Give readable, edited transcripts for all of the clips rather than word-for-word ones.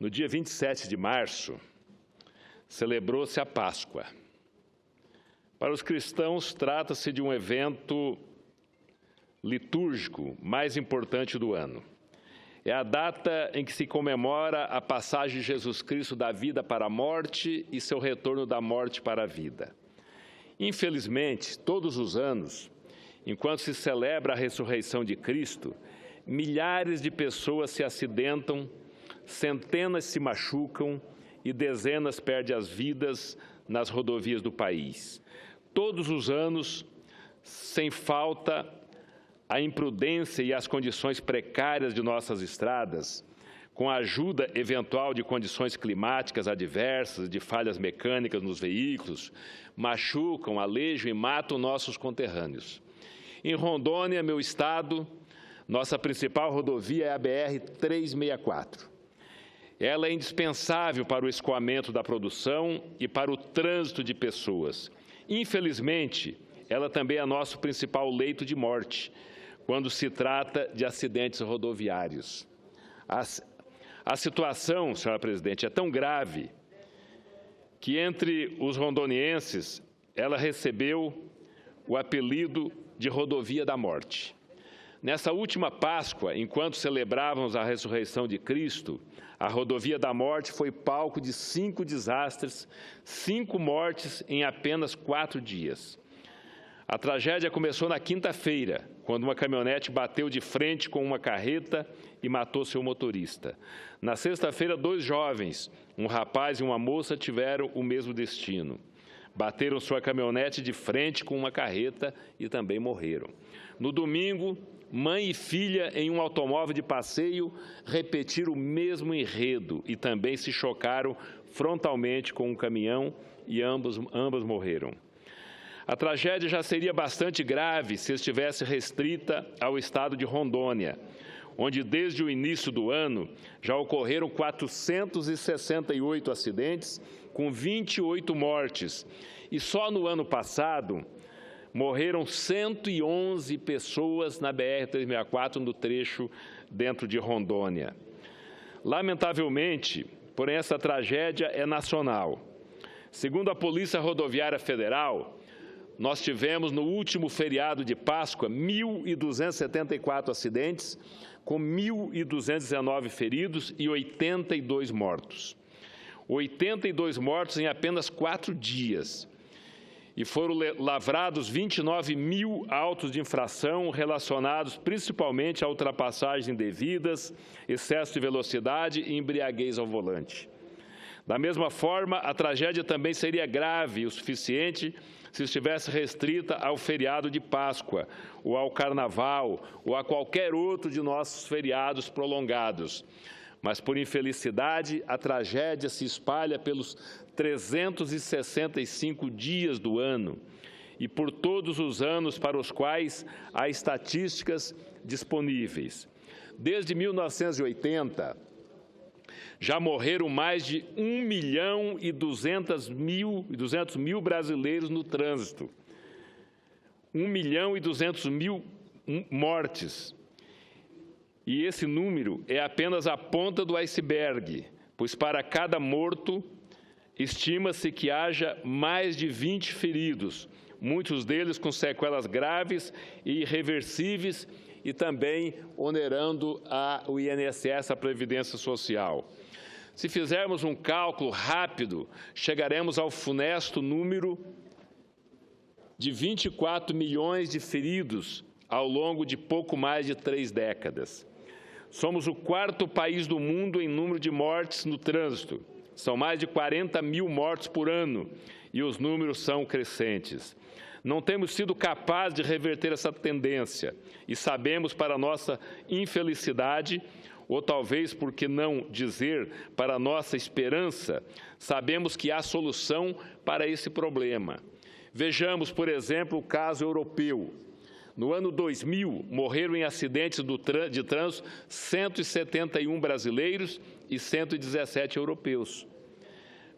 No dia 27 de março, celebrou-se a Páscoa. Para os cristãos, trata-se de um evento litúrgico mais importante do ano. É a data em que se comemora a passagem de Jesus Cristo da vida para a morte e seu retorno da morte para a vida. Infelizmente, todos os anos, enquanto se celebra a ressurreição de Cristo, milhares de pessoas se acidentam, centenas se machucam e dezenas perdem as vidas nas rodovias do país. Todos os anos, sem falta, a imprudência e as condições precárias de nossas estradas, com a ajuda eventual de condições climáticas adversas, de falhas mecânicas nos veículos, machucam, alejam e matam nossos conterrâneos. Em Rondônia, meu estado, nossa principal rodovia é a BR-364. Ela é indispensável para o escoamento da produção e para o trânsito de pessoas. Infelizmente, ela também é nosso principal leito de morte, quando se trata de acidentes rodoviários. A situação, senhora presidente, é tão grave que entre os rondonienses ela recebeu o apelido de Rodovia da Morte. Nessa última Páscoa, enquanto celebrávamos a ressurreição de Cristo, a Rodovia da Morte foi palco de 5 desastres, 5 mortes em apenas 4 dias. A tragédia começou na quinta-feira, quando uma caminhonete bateu de frente com uma carreta e matou seu motorista. Na sexta-feira, 2 jovens, um rapaz e uma moça, tiveram o mesmo destino. Bateram sua caminhonete de frente com uma carreta e também morreram. No domingo, mãe e filha em um automóvel de passeio repetiram o mesmo enredo e também se chocaram frontalmente com um caminhão e ambas morreram. A tragédia já seria bastante grave se estivesse restrita ao estado de Rondônia, onde desde o início do ano já ocorreram 468 acidentes, com 28 mortes. E só no ano passado morreram 111 pessoas na BR-364, no trecho dentro de Rondônia. Lamentavelmente, porém, essa tragédia é nacional. Segundo a Polícia Rodoviária Federal, nós tivemos no último feriado de Páscoa 1.274 acidentes, com 1.219 feridos e 82 mortos. 82 mortos em apenas 4 dias. E foram lavrados 29 mil autos de infração relacionados principalmente a ultrapassagens indevidas, excesso de velocidade e embriaguez ao volante. Da mesma forma, a tragédia também seria grave o suficiente se estivesse restrita ao feriado de Páscoa, ou ao Carnaval, ou a qualquer outro de nossos feriados prolongados. Mas, por infelicidade, a tragédia se espalha pelos 365 dias do ano e por todos os anos para os quais há estatísticas disponíveis. Desde 1980, já morreram mais de 1.200.000 brasileiros no trânsito. 1.200.000 mortes. E esse número é apenas a ponta do iceberg, pois para cada morto, estima-se que haja mais de 20 feridos, muitos deles com sequelas graves e irreversíveis e também onerando o INSS, a Previdência Social. Se fizermos um cálculo rápido, chegaremos ao funesto número de 24 milhões de feridos ao longo de pouco mais de 3 décadas. Somos o 4º país do mundo em número de mortes no trânsito. São mais de 40 mil mortos por ano e os números são crescentes. Não temos sido capazes de reverter essa tendência e sabemos, para nossa infelicidade, ou talvez, por que não dizer, para nossa esperança, sabemos que há solução para esse problema. Vejamos, por exemplo, o caso europeu. No ano 2000, morreram em acidentes de trânsito 171 brasileiros e 117 europeus.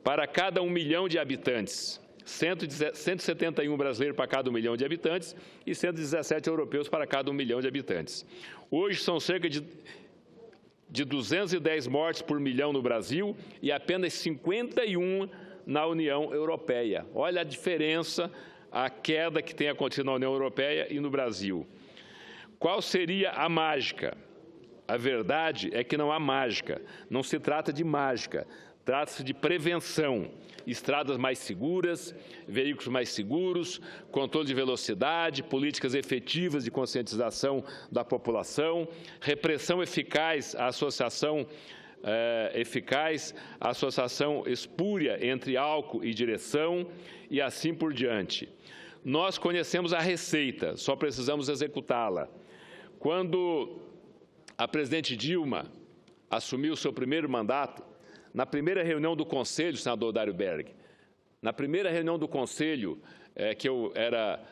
Para cada 1 milhão de habitantes, 171 brasileiros para cada 1 milhão de habitantes e 117 europeus para cada 1 milhão de habitantes. Hoje são cerca de de 210 mortes por milhão no Brasil e apenas 51 na União Europeia. Olha a diferença, a queda que tem acontecido na União Europeia e no Brasil. Qual seria a mágica? A verdade é que não há mágica, não se trata de mágica, trata-se de prevenção. Estradas mais seguras, veículos mais seguros, controle de velocidade, políticas efetivas de conscientização da população, repressão eficaz, a associação espúria entre álcool e direção e assim por diante. Nós conhecemos a receita, só precisamos executá-la. Quando a presidente Dilma assumiu seu primeiro mandato, na primeira reunião do Conselho, senador Dário Berg, na primeira reunião do Conselho, que eu era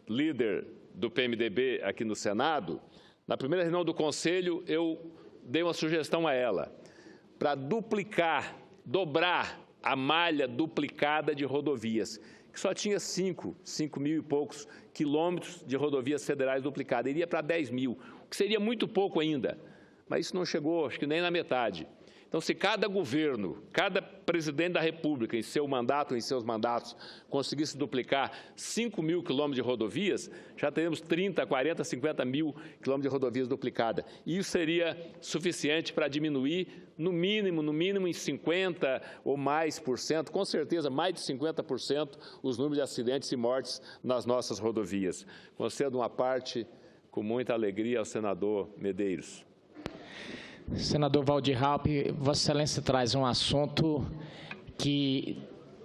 líder do PMDB aqui no Senado, na primeira reunião do Conselho, eu dei uma sugestão a ela para dobrar a malha duplicada de rodovias, que só tinha 5 mil e poucos quilômetros de rodovias federais duplicadas, iria para 10 mil, o que seria muito pouco ainda, mas isso não chegou, acho que nem na metade. Então, se cada governo, cada presidente da República, em seu mandato, em seus mandatos, conseguisse duplicar 5 mil quilômetros de rodovias, já teríamos 30, 40, 50 mil quilômetros de rodovias duplicadas. E isso seria suficiente para diminuir, no mínimo em 50% ou mais por cento, com certeza mais de 50%, os números de acidentes e mortes nas nossas rodovias. Concedo uma parte com muita alegria ao senador Medeiros. Senador Waldir Raupp, Vossa Excelência traz um assunto que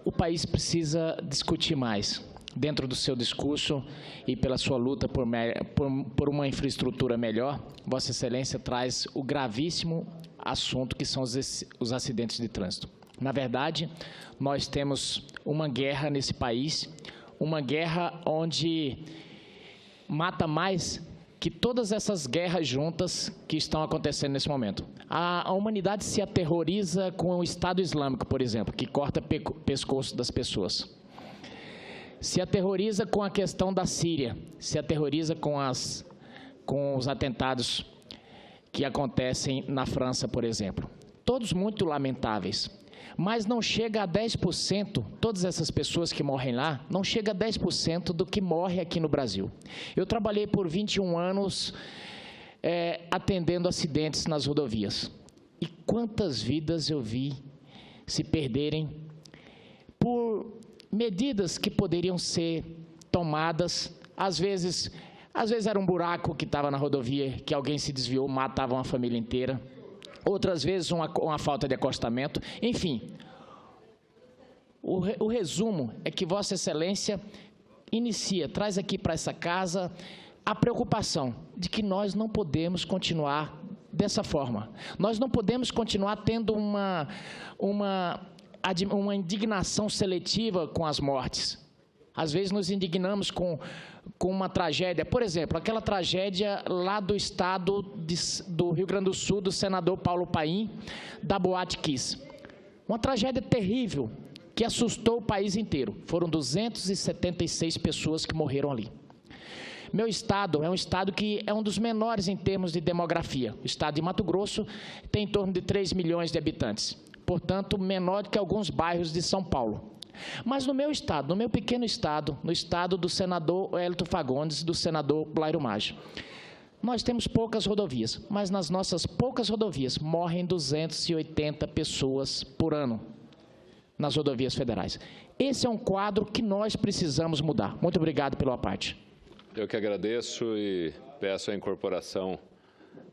o país precisa discutir mais. Dentro do seu discurso e pela sua luta por uma infraestrutura melhor, Vossa Excelência traz o gravíssimo assunto que são os acidentes de trânsito. Na verdade, nós temos uma guerra nesse país, uma guerra onde mata mais que todas essas guerras juntas que estão acontecendo nesse momento. A humanidade se aterroriza com o Estado Islâmico, por exemplo, que corta pescoço das pessoas. Se aterroriza com a questão da Síria, se aterroriza com os atentados que acontecem na França, por exemplo. Todos muito lamentáveis. Mas não chega a 10%, todas essas pessoas que morrem lá, não chega a 10% do que morre aqui no Brasil. Eu trabalhei por 21 anos atendendo acidentes nas rodovias. E quantas vidas eu vi se perderem por medidas que poderiam ser tomadas, às vezes era um buraco que estava na rodovia, que alguém se desviou, matava uma família inteira. Outras vezes uma falta de acostamento, enfim. O resumo é que Vossa Excelência traz aqui para essa casa a preocupação de que nós não podemos continuar dessa forma. Nós não podemos continuar tendo uma indignação seletiva com as mortes. Às vezes nos indignamos com uma tragédia, por exemplo, aquela tragédia lá do estado do Rio Grande do Sul, do senador Paulo Paim, da Boate Kiss. Uma tragédia terrível que assustou o país inteiro. Foram 276 pessoas que morreram ali. Meu estado é um estado que é um dos menores em termos de demografia. O estado de Mato Grosso tem em torno de 3 milhões de habitantes, portanto, menor do que alguns bairros de São Paulo. Mas no meu estado, no meu pequeno estado, no estado do senador Wellington Fagundes, do senador Blairo Maggi, nós temos poucas rodovias, mas nas nossas poucas rodovias morrem 280 pessoas por ano nas rodovias federais. Esse é um quadro que nós precisamos mudar. Muito obrigado pela parte. Eu que agradeço e peço a incorporação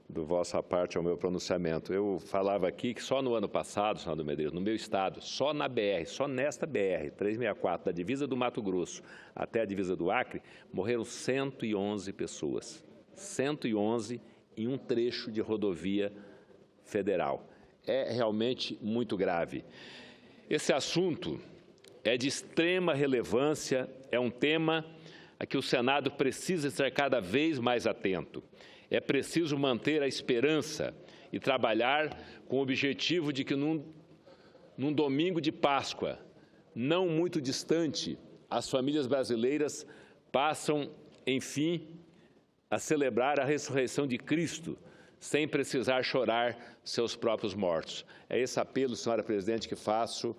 do vossa parte ao meu pronunciamento. Eu falava aqui que só no ano passado, senador Medeiros, no meu estado, só na BR, só nesta BR, 364, da divisa do Mato Grosso até a divisa do Acre, morreram 111 pessoas. 111 em um trecho de rodovia federal. É realmente muito grave. Esse assunto é de extrema relevância, é um tema a que o Senado precisa estar cada vez mais atento. É preciso manter a esperança e trabalhar com o objetivo de que num domingo de Páscoa, não muito distante, as famílias brasileiras passam, enfim, a celebrar a ressurreição de Cristo, sem precisar chorar seus próprios mortos. É esse apelo, senhora presidente, que faço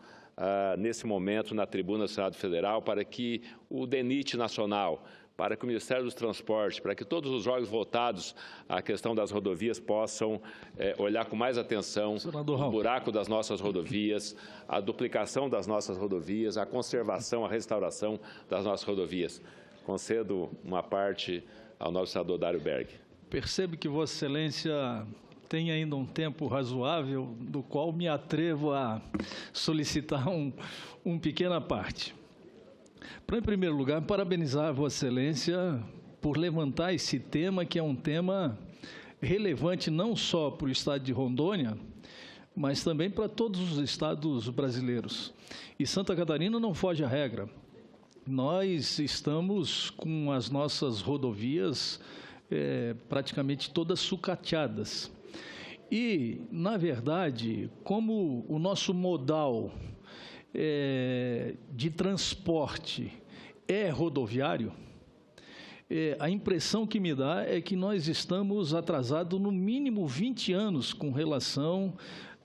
nesse momento na tribuna do Senado Federal para que o DENIT nacional, para que o Ministério dos Transportes, para que todos os órgãos voltados à questão das rodovias possam olhar com mais atenção o buraco das nossas rodovias, a duplicação das nossas rodovias, a conservação, a restauração das nossas rodovias. Concedo uma parte ao nosso senador Dário Berg. Percebe que Vossa Excelência tem ainda um tempo razoável, do qual me atrevo a solicitar uma pequena parte. Para, em primeiro lugar, parabenizar Vossa Excelência por levantar esse tema, que é um tema relevante não só para o estado de Rondônia, mas também para todos os estados brasileiros. E Santa Catarina não foge à regra. Nós estamos com as nossas rodovias praticamente todas sucateadas. E, na verdade, como o nosso modal de transporte é rodoviário, a impressão que me dá é que nós estamos atrasados no mínimo 20 anos com relação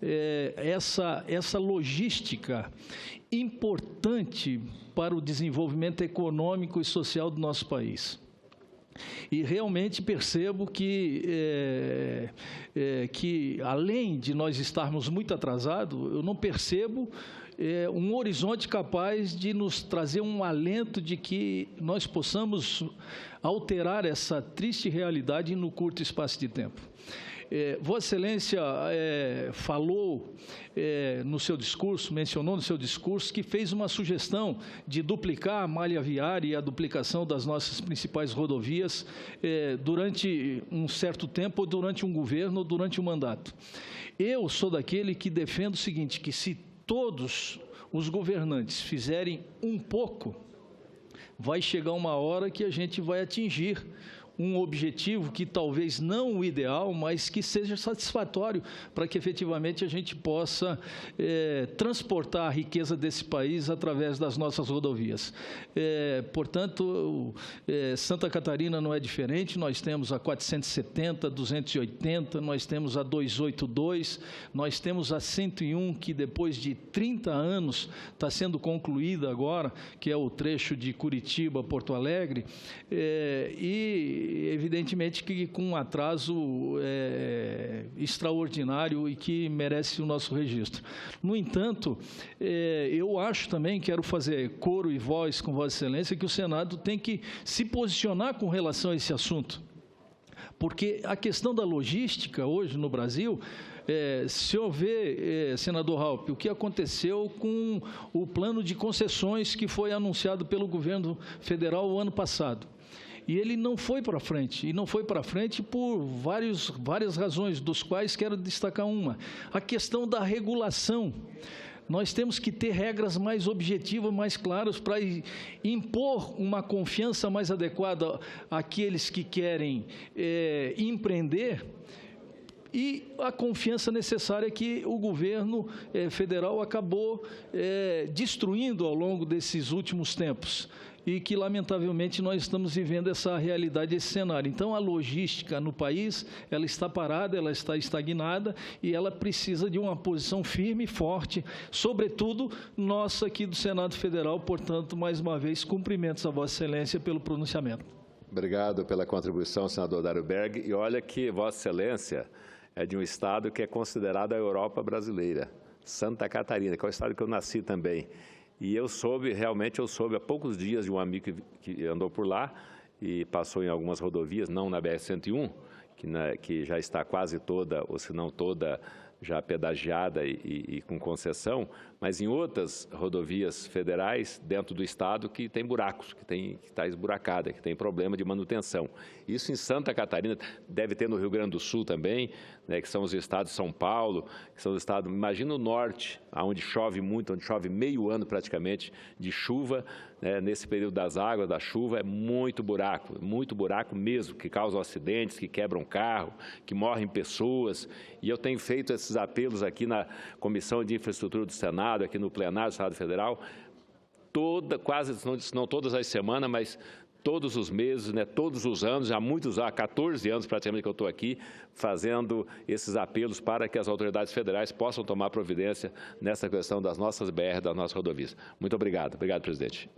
a essa logística importante para o desenvolvimento econômico e social do nosso país. E realmente percebo que além de nós estarmos muito atrasados, eu não percebo um horizonte capaz de nos trazer um alento de que nós possamos alterar essa triste realidade no curto espaço de tempo. Vossa Excelência falou no seu discurso, mencionou no seu discurso, que fez uma sugestão de duplicar a malha viária e a duplicação das nossas principais rodovias durante um certo tempo, ou durante um governo, ou durante um mandato. Eu sou daquele que defende o seguinte, que se todos os governantes fizerem um pouco, vai chegar uma hora que a gente vai atingir um objetivo que talvez não o ideal, mas que seja satisfatório para que efetivamente a gente possa transportar a riqueza desse país através das nossas rodovias. Portanto, Santa Catarina não é diferente, nós temos a 470, 280, nós temos a 282, nós temos a 101, que depois de 30 anos está sendo concluída agora, que é o trecho de Curitiba a Porto Alegre, e evidentemente que com um atraso extraordinário e que merece o nosso registro. No entanto, eu acho também, quero fazer coro e voz com Vossa Excelência, que o Senado tem que se posicionar com relação a esse assunto. Porque a questão da logística hoje no Brasil, se eu ver, senador Raupp, o que aconteceu com o plano de concessões que foi anunciado pelo governo federal o ano passado. E ele não foi para frente, e não foi para frente por várias razões, dos quais quero destacar uma. A questão da regulação. Nós temos que ter regras mais objetivas, mais claras, para impor uma confiança mais adequada àqueles que querem empreender, e a confiança necessária que o governo federal acabou destruindo ao longo desses últimos tempos, e que, lamentavelmente, nós estamos vivendo essa realidade, esse cenário. Então, a logística no país, ela está parada, ela está estagnada, e ela precisa de uma posição firme e forte, sobretudo nossa aqui do Senado Federal. Portanto, mais uma vez, cumprimentos a Vossa Excelência pelo pronunciamento. Obrigado pela contribuição, senador Dário Berg. E olha que Vossa Excelência é de um estado que é considerado a Europa brasileira, Santa Catarina, que é o estado que eu nasci também. E eu soube há poucos dias de um amigo que andou por lá e passou em algumas rodovias, não na BR-101, que já está quase toda, ou se não toda, já pedagiada e com concessão, mas em outras rodovias federais dentro do estado que tem buracos, que está esburacada, que tem problema de manutenção. Isso em Santa Catarina, deve ter no Rio Grande do Sul também, né, que são os estados de São Paulo, que são os estados, imagina o norte, onde chove muito, onde chove meio ano praticamente de chuva, né, nesse período das águas, da chuva, é muito buraco mesmo, que causam acidentes, que quebram carro, que morrem pessoas. E eu tenho feito esses apelos aqui na Comissão de Infraestrutura do Senado, aqui no plenário do Senado Federal, quase, não todas as semanas, mas todos os meses, né, todos os anos, há 14 anos praticamente que eu estou aqui, fazendo esses apelos para que as autoridades federais possam tomar providência nessa questão das nossas BR, das nossas rodovias. Muito obrigado. Obrigado, presidente.